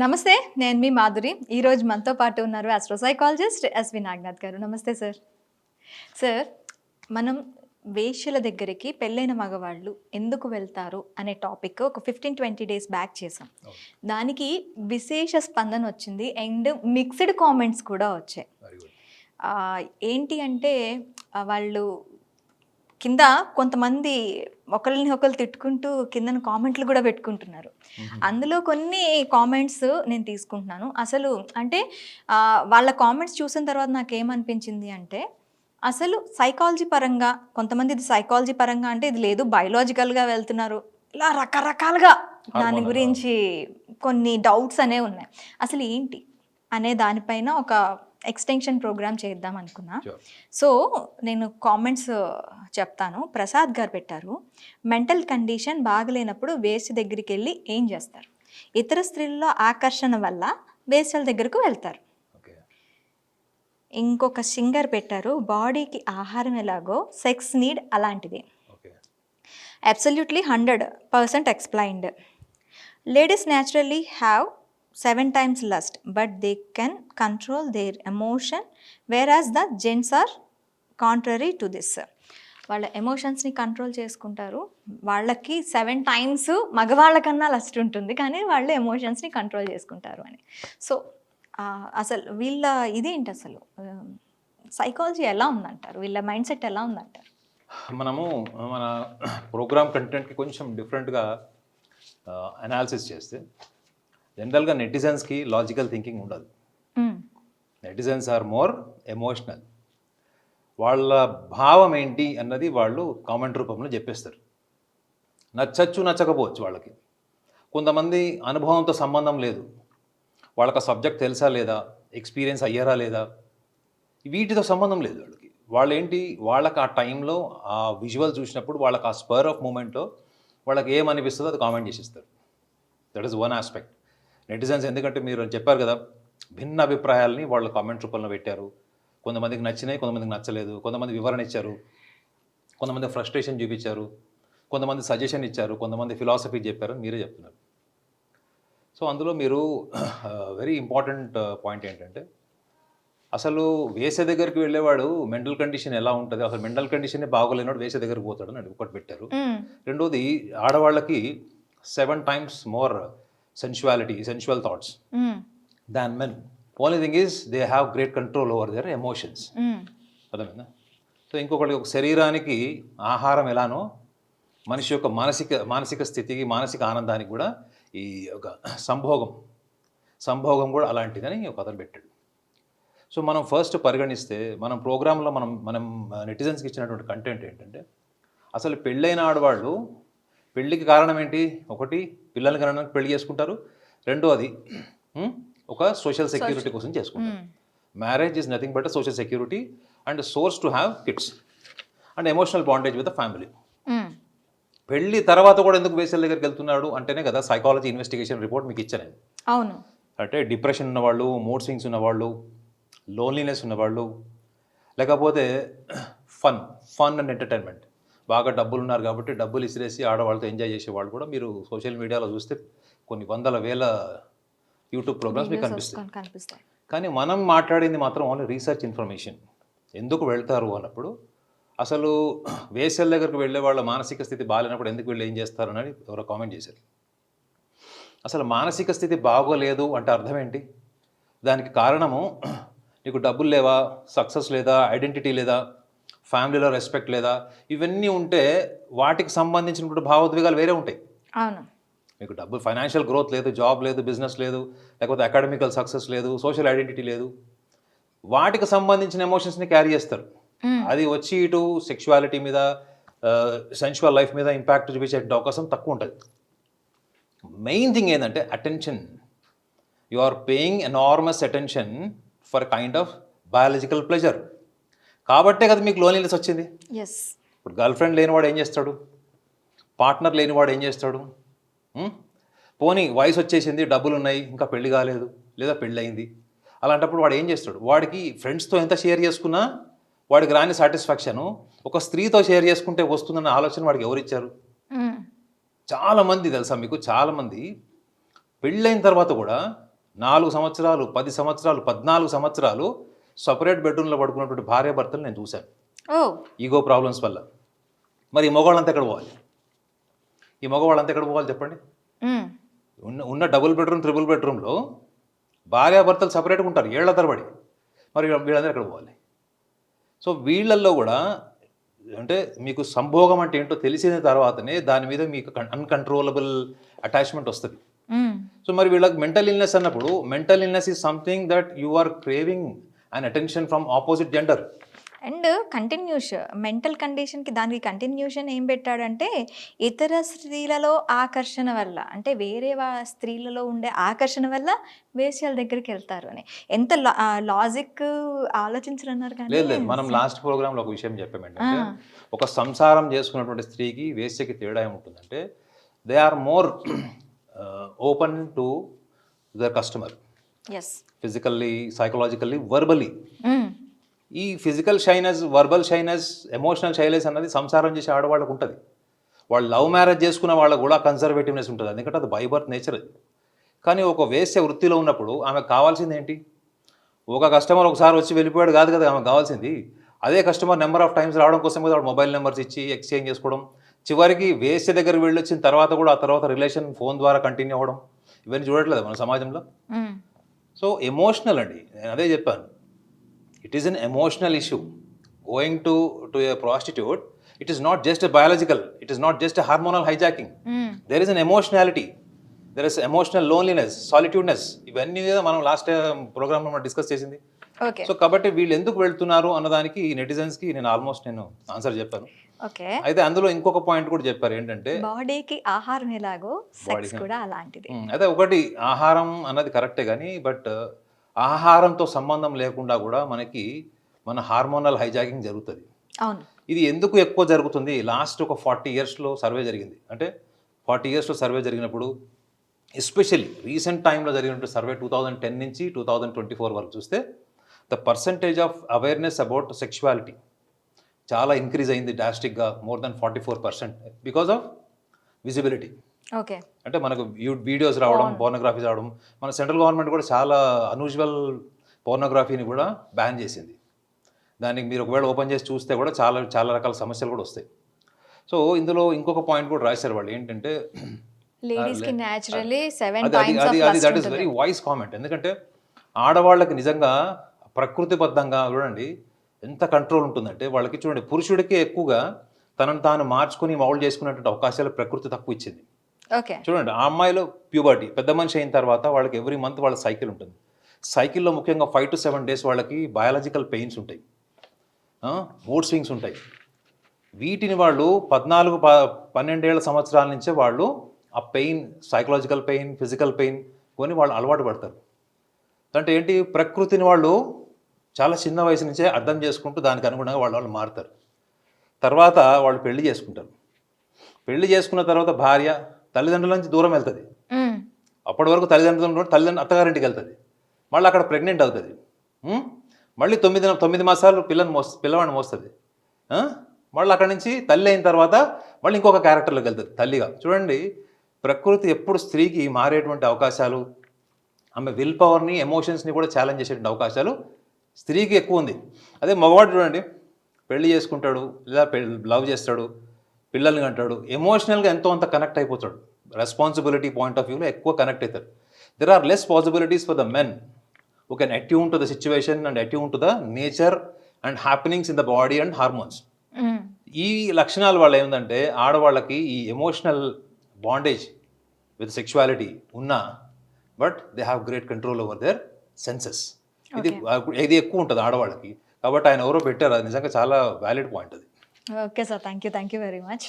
నమస్తే. నేను మీ మాధురి. ఈరోజు మనతో పాటు ఉన్నారు ఆస్ట్రోసైకాలజిస్ట్ ఎస్వి నాగనాథ్ గారు. నమస్తే సార్. సార్, మనం వేశ్యల దగ్గరికి పెళ్ళైన మగవాళ్ళు ఎందుకు వెళ్తారు అనే టాపిక్ ఒక 15-20 డేస్ బ్యాక్ చేసాం. దానికి విశేష స్పందన వచ్చింది అండ్ మిక్స్డ్ కామెంట్స్ కూడా వచ్చాయి. ఏంటి అంటే వాళ్ళు కింద కొంతమంది ఒకరిని ఒకరు తిట్టుకుంటూ కింద కామెంట్లు కూడా పెట్టుకుంటున్నారు. అందులో కొన్ని కామెంట్స్ నేను తీసుకుంటున్నాను. అసలు అంటే వాళ్ళ కామెంట్స్ చూసిన తర్వాత నాకు ఏమనిపించింది అంటే, అసలు సైకాలజీ పరంగా కొంతమంది ఇది సైకాలజీ పరంగా అంటే ఇది లేదు, బయలాజికల్గా వెళ్తున్నారు, ఇలా రకరకాలుగా దాని గురించి కొన్ని డౌట్స్ అనేవి ఉన్నాయి. అసలు ఏంటి అనే దానిపైన ఒక ఎక్స్టెన్షన్ ప్రోగ్రామ్ చేద్దాం అనుకున్నా. సో నేను కామెంట్స్ చెప్తాను. ప్రసాద్ గారు పెట్టారు, మెంటల్ కండిషన్ బాగలేనప్పుడు వేశ్య దగ్గరికి వెళ్ళి ఏం చేస్తారు? ఇతర స్త్రీల్లో ఆకర్షణ వల్ల వేశ్యల దగ్గరకు వెళ్తారు. ఇంకొక సింగర్ పెట్టారు, బాడీకి ఆహారం ఎలాగో సెక్స్ నీడ్ అలాంటిది. Absolutely 100% explained. Ladies naturally have 7 times lust, but they can control their emotion, whereas the gents are contrary to this. వాళ్ళ ఎమోషన్స్ని కంట్రోల్ చేసుకుంటారు. వాళ్ళకి 7 times మగవాళ్ళకన్నా లస్ట్ ఉంటుంది, కానీ వాళ్ళు ఎమోషన్స్ని కంట్రోల్ చేసుకుంటారు అని. సో అసలు వీళ్ళ ఇదేంటి, అసలు సైకాలజీ ఎలా ఉందంటారు? వీళ్ళ మైండ్ సెట్ ఎలా ఉందంటారు? మనము మన ప్రోగ్రామ్ కంటెంట్కి కొంచెం డిఫరెంట్గా అనాలిసిస్ చేస్తే, జనరల్గా నెటిజన్స్కి లాజికల్ థింకింగ్ ఉండదు. Netizens are more emotional. వాళ్ళ భావం ఏంటి అన్నది వాళ్ళు కామెంట్ రూపంలో చెప్పేస్తారు. నచ్చచ్చు నచ్చకపోవచ్చు వాళ్ళకి. కొంతమంది అనుభవంతో సంబంధం లేదు, వాళ్ళకి ఆ సబ్జెక్ట్ తెలుసా లేదా, ఎక్స్పీరియన్స్ అయ్యారా లేదా, వీటితో సంబంధం లేదు వాళ్ళకి. వాళ్ళు ఏంటి, వాళ్ళకి ఆ టైంలో ఆ విజువల్ చూసినప్పుడు వాళ్ళకి ఆ స్పర్ ఆఫ్ మూమెంట్లో వాళ్ళకి ఏమనిపిస్తుందో అది కామెంట్ చేసిస్తారు. That is one aspect. Netizens, ఎందుకంటే మీరు చెప్పారు కదా, భిన్న అభిప్రాయాలని వాళ్ళు కామెంట్ రూపంలో పెట్టారు. కొంతమందికి నచ్చినాయి, కొంతమందికి నచ్చలేదు. కొంతమంది వివరణ ఇచ్చారు, కొంతమంది ఫ్రస్ట్రేషన్ చూపించారు, కొంతమంది సజెషన్ ఇచ్చారు, కొంతమంది ఫిలాసఫీ చెప్పారు, మీరే చెప్తున్నారు. సో అందులో మీరు వెరీ ఇంపార్టెంట్ పాయింట్ ఏంటంటే, అసలు వేసే దగ్గరికి వెళ్ళేవాడు మెంటల్ కండిషన్ ఎలా ఉంటుంది, అసలు మెంటల్ కండిషనే బాగోలేనివాడు వేసే దగ్గరికి పోతాడు అని ఒకటి పెట్టారు. రెండోది, ఆడవాళ్ళకి 7 times more sensual thoughts than men. Only thing is they have great control over their emotions. అర్థమైందా? సో ఇంకొకటి, ఒక శరీరానికి ఆహారం ఎలానో మనిషి యొక్క మానసిక స్థితికి, మానసిక ఆనందానికి కూడా ఈ ఒక సంభోగం కూడా అలాంటిదని ఒక అతను పెట్టాడు. సో మనం ఫస్ట్ పరిగణిస్తే, మనం ప్రోగ్రాంలో మనం నెటిజన్స్కి ఇచ్చినటువంటి కంటెంట్ ఏంటంటే, అసలు పెళ్ళైన ఆడవాళ్ళు పెళ్ళికి కారణం ఏంటి? ఒకటి, పిల్లల్ని కనడానికి పెళ్లి చేసుకుంటారు. రెండోది, ఒక సోషల్ సెక్యూరిటీ కోసం చేసుకుంటారు. Marriage is nothing but social security and source to have kids and emotional bondage with the family. పెళ్లి తర్వాత కూడా ఎందుకు వేసల దగ్గరికి వెళ్తున్నాడు అంటేనే కదా సైకాలజీ ఇన్వెస్టిగేషన్ రిపోర్ట్ మీకు ఇచ్చాను. అవును. అంటే డిప్రెషన్ ఉన్నవాళ్ళు, మూడ్ స్వింగ్స్ ఉన్నవాళ్ళు, లోన్లీనెస్ ఉన్నవాళ్ళు, లేకపోతే ఫన్ అండ్ ఎంటర్టైన్మెంట్, బాగా డబ్బులు ఉన్నారు కాబట్టి డబ్బులు ఇసిరేసి ఆడవాళ్ళతో ఎంజాయ్ చేసేవాళ్ళు కూడా మీరు సోషల్ మీడియాలో చూస్తే కొన్ని వందల వేల యూట్యూబ్ ప్రోగ్రామ్స్ మీకు కనిపిస్తాయి. కానీ మనం మాట్లాడింది మాత్రం ఓన్లీ రీసెర్చ్ ఇన్ఫర్మేషన్. ఎందుకు వెళ్తారు అన్నప్పుడు, అసలు వేసల దగ్గరకు వెళ్ళే వాళ్ళ మానసిక స్థితి బాగాలేనప్పుడు ఎందుకు వెళ్ళి ఏం చేస్తారు అని ఎవరో కామెంట్ చేశారు. అసలు మానసిక స్థితి బాగోలేదు అంటే అర్థం ఏంటి? దానికి కారణము, నీకు డబ్బులు లేవా, సక్సెస్ లేదా, ఐడెంటిటీ లేదా, ఫ్యామిలీలో రెస్పెక్ట్ లేదా, ఇవన్నీ ఉంటే వాటికి సంబంధించినటువంటి భావోద్వేగాలు వేరే ఉంటాయి. అవును. మీకు డబ్బులు, ఫైనాన్షియల్ గ్రోత్ లేదు, జాబ్ లేదు, బిజినెస్ లేదు, లేకపోతే అకాడమికల్ సక్సెస్ లేదు, సోషల్ ఐడెంటిటీ లేదు, వాటికి సంబంధించిన ఎమోషన్స్ని క్యారీ చేస్తారు. అది వచ్చి ఇటు సెక్షువాలిటీ మీద, సెన్షువల్ లైఫ్ మీద ఇంపాక్ట్ చూపించే అవకాశం తక్కువ ఉంటుంది. మెయిన్ థింగ్ ఏంటంటే attention. You are paying enormous attention for kind of biological pleasure. కాబట్టే కదా మీకు లోన్లీనెస్ వచ్చింది. ఇప్పుడు గర్ల్ ఫ్రెండ్ లేనివాడు ఏం చేస్తాడు, పార్ట్నర్ లేనివాడు ఏం చేస్తాడు? పోనీ వయసు వచ్చేసింది, డబ్బులు ఉన్నాయి, ఇంకా పెళ్లి కాలేదు, లేదా పెళ్ళి అయింది, అలాంటప్పుడు వాడు ఏం చేస్తాడు? వాడికి ఫ్రెండ్స్తో ఎంత షేర్ చేసుకున్నా వాడికి రాని సాటిస్ఫాక్షను ఒక స్త్రీతో షేర్ చేసుకుంటే వస్తుందన్న ఆలోచన వాడికి ఎవరిచ్చారు? చాలామంది తెలుసా మీకు, చాలామంది పెళ్ళైన తర్వాత కూడా 4 సంవత్సరాలు 10 సంవత్సరాలు 14 సంవత్సరాలు సపరేట్ బెడ్రూమ్లో పడుకున్నటువంటి భార్య భర్తలు నేను చూశాను ఓ ఈగో ప్రాబ్లమ్స్ వల్ల. మరి ఈ మగవాళ్ళంతా ఎక్కడ పోవాలి? ఈ మగవాళ్ళంతా ఎక్కడ పోవాలి చెప్పండి? మ్మ్. ఉన్న డబుల్ బెడ్రూమ్ ట్రిపుల్ బెడ్రూమ్లో భార్యాభర్తలు సపరేట్గా ఉంటారు ఏళ్ల తరబడి. మరి వీళ్ళందరూ ఎక్కడ పోవాలి? సో వీళ్ళల్లో కూడా అంటే మీకు సంభోగం అంటే ఏంటో తెలిసిన తర్వాతనే దాని మీద మీకు అన్కంట్రోలబుల్ అటాచ్మెంట్ వస్తుంది. మ్మ్. సో మరి వీళ్ళకి మెంటల్ ఇల్నెస్ అన్నప్పుడు mental illness is something that you are craving and attention from opposite gender. And mental కండిషన్కి దానికి కంటిన్యూషన్ ఏం పెట్టాడంటే ఇతర స్త్రీలలో ఆకర్షణ వల్ల, అంటే వేరే స్త్రీలలో ఉండే ఆకర్షణ వల్ల వేశ్యల దగ్గరికి వెళ్తారు అని. ఎంత లాజిక్ ఆలోచించరన్నారు కానీ లేదు లేదు, మనం లాస్ట్ ప్రోగ్రాంలో ఒక విషయం చెప్పాం ఏంటంటే ఒక సంసారం చేసుకున్నటువంటి స్త్రీకి వేశ్యకి తేడా ఏముంటుందంటే they are more open to the customers. Physically, psychologically, verbally. ఈ physical shyness, verbal shyness, emotional shyness అన్నది సంసారం చేసే ఆడవాళ్ళకు ఉంటుంది. వాళ్ళు లవ్ మ్యారేజ్ చేసుకున్న వాళ్ళకు కూడా కన్సర్వేటివ్నెస్ ఉంటుంది, ఎందుకంటే అది బై బర్త్ నేచర్ అది. కానీ ఒక వేశ్య వృత్తిలో ఉన్నప్పుడు ఆమెకు కావాల్సింది ఏంటి? ఒక కస్టమర్ ఒకసారి వచ్చి వెళ్ళిపోయాడు కాదు కదా ఆమెకు కావాల్సింది. అదే కస్టమర్ నెంబర్ ఆఫ్ టైమ్స్ రావడం కోసం కదా మొబైల్ నెంబర్స్ ఇచ్చి ఎక్స్చేంజ్ చేసుకోవడం, చివరికి వేశ్య దగ్గరికి వెళ్ళొచ్చిన తర్వాత కూడా ఆ తర్వాత రిలేషన్ ఫోన్ ద్వారా కంటిన్యూ అవ్వడం, ఇవన్నీ చూడట్లేదు మన సమాజంలో. సో ఎమోషనల్ అండి, నేను అదే చెప్పాను. It is an emotional issue. Going to a prostitute, it is not just a biological, it is not just a hormonal hijacking. There is an emotionality. There is emotional loneliness, solitudeness. ఇవన్నీ మనం last ప్రోగ్రామ్లో మనం discuss చేసింది. Okay. So కాబట్టి వీళ్ళు ఎందుకు వెళ్తున్నారు అన్నదానికి నెటిజన్స్కి నేను ఆల్మోస్ట్ ఆన్సర్ చెప్పాను. ఓకే. అయితే అందులో ఇంకొక పాయింట్ కూడా చెప్పారు ఏంటంటే బాడీకి ఆహారం ఎలాగో సెక్స్ కూడా అలాంటిది. అదే ఒకటి ఆహారం అన్నది కరెక్టే కానీ బట్ ఆహారంతో సంబంధం లేకుండా కూడా మనకి మన హార్మోనల్ హైజాకింగ్ జరుగుతుంది. అవును. ఇది ఎందుకు ఎక్కువ జరుగుతుంది? లాస్ట్ ఒక 40 ఇయర్స్లో సర్వే జరిగింది. అంటే 40 ఇయర్స్లో సర్వే జరిగినప్పుడు ఎస్పెషల్లీ రీసెంట్ టైంలో జరిగినట్టు సర్వే 2010 నుంచి 2024 వరకు చూస్తే the percentage of awareness about sexuality చాలా ఇంక్రీజ్ అయింది డ్రాస్టిక్గా, more than 44% because of visibility. Okay. అంటే మనకు వీడియోస్ రావడం, పోర్నోగ్రఫీ రావడం, మన సెంట్రల్ గవర్నమెంట్ కూడా చాలా అన్యూజువల్ పోర్నోగ్రఫీని కూడా బ్యాన్ చేసింది. దానికి మీరు ఒకవేళ ఓపెన్ చేసి చూస్తే కూడా చాలా చాలా రకాల సమస్యలు కూడా వస్తాయి. సో ఇందులో ఇంకొక పాయింట్ కూడా రాశారు వాళ్ళు ఏంటంటే లేడీస్కి న్యాచురల్లీ 7 అది points of lust that is very voice comment. ఎందుకంటే ఆడవాళ్ళకి నిజంగా ప్రకృతిబద్ధంగా చూడండి ఎంత కంట్రోల్ ఉంటుందంటే వాళ్ళకి చూడండి పురుషుడికి ఎక్కువగా తనను తాను మార్చుకుని మౌల్డ్ చేసుకునేటువంటి అవకాశాలు ప్రకృతి తక్కువ ఇచ్చింది. ఓకే. చూడండి ఆ అమ్మాయిలో ప్యూబర్టీ పెద్ద మనిషి అయిన తర్వాత వాళ్ళకి ఎవ్రీ మంత్ వాళ్ళ సైకిల్ ఉంటుంది. సైకిల్లో ముఖ్యంగా 5 to 7 days వాళ్ళకి బయాలజికల్ పెయిన్స్ ఉంటాయి, మూడ్ స్వింగ్స్ ఉంటాయి. వీటిని వాళ్ళు 14-12 సంవత్సరాల నుంచే వాళ్ళు ఆ pain, psychological pain, physical pain కొని వాళ్ళు అలవాటు పడతారు. అంటే ఏంటి, ప్రకృతిని వాళ్ళు చాలా చిన్న వయసు నుంచే అర్థం చేసుకుంటూ దానికి అనుగుణంగా వాళ్ళు మారుతారు. తర్వాత వాళ్ళు పెళ్లి చేసుకుంటారు. పెళ్లి చేసుకున్న తర్వాత భార్య తల్లిదండ్రుల నుంచి దూరం వెళ్తుంది. అప్పటి వరకు తల్లిదండ్రులు అత్తగారింటికి వెళ్తుంది. మళ్ళీ అక్కడ ప్రెగ్నెంట్ అవుతుంది. మళ్ళీ 9 మాసాలు పిల్లవాడిని మోస్తుంది. మళ్ళీ అక్కడి నుంచి తల్లి అయిన తర్వాత మళ్ళీ ఇంకొక క్యారెక్టర్లోకి వెళ్తుంది తల్లిగా. చూడండి ప్రకృతి ఎప్పుడు స్త్రీకి మారేటువంటి అవకాశాలు, ఆమె విల్ పవర్ని, ఎమోషన్స్ని కూడా ఛాలెంజ్ చేసేటువంటి అవకాశాలు స్త్రీకి ఎక్కువ ఉంది. అదే మగవాడు చూడండి పెళ్లి చేసుకుంటాడు, లేదా లవ్ చేస్తాడు, పిల్లల్ని అంటాడు, ఎమోషనల్గా ఎంతో అంత కనెక్ట్ అయిపోతాడు. రెస్పాన్సిబిలిటీ పాయింట్ ఆఫ్ వ్యూలో ఎక్కువ కనెక్ట్ అవుతారు. There are less possibilities for the men who can attune to the situation and attune to the nature and happenings in the body and hormones. ఈ లక్షణాల వల్ల ఏమిటంటే ఆడవాళ్ళకి ఈ ఎమోషనల్ బాండేజ్ విత్ సెక్షువాలిటీ ఉన్నా but they have great control over their senses. ఇది ఎక్కువ ఉంటుంది ఆడవాళ్ళకి. కాబట్టి ఆయన ఎవరో పెట్టారు, అది నిజంగా చాలా వ్యాలిడ్ పాయింట్ అది. Okay sir, thank you very much.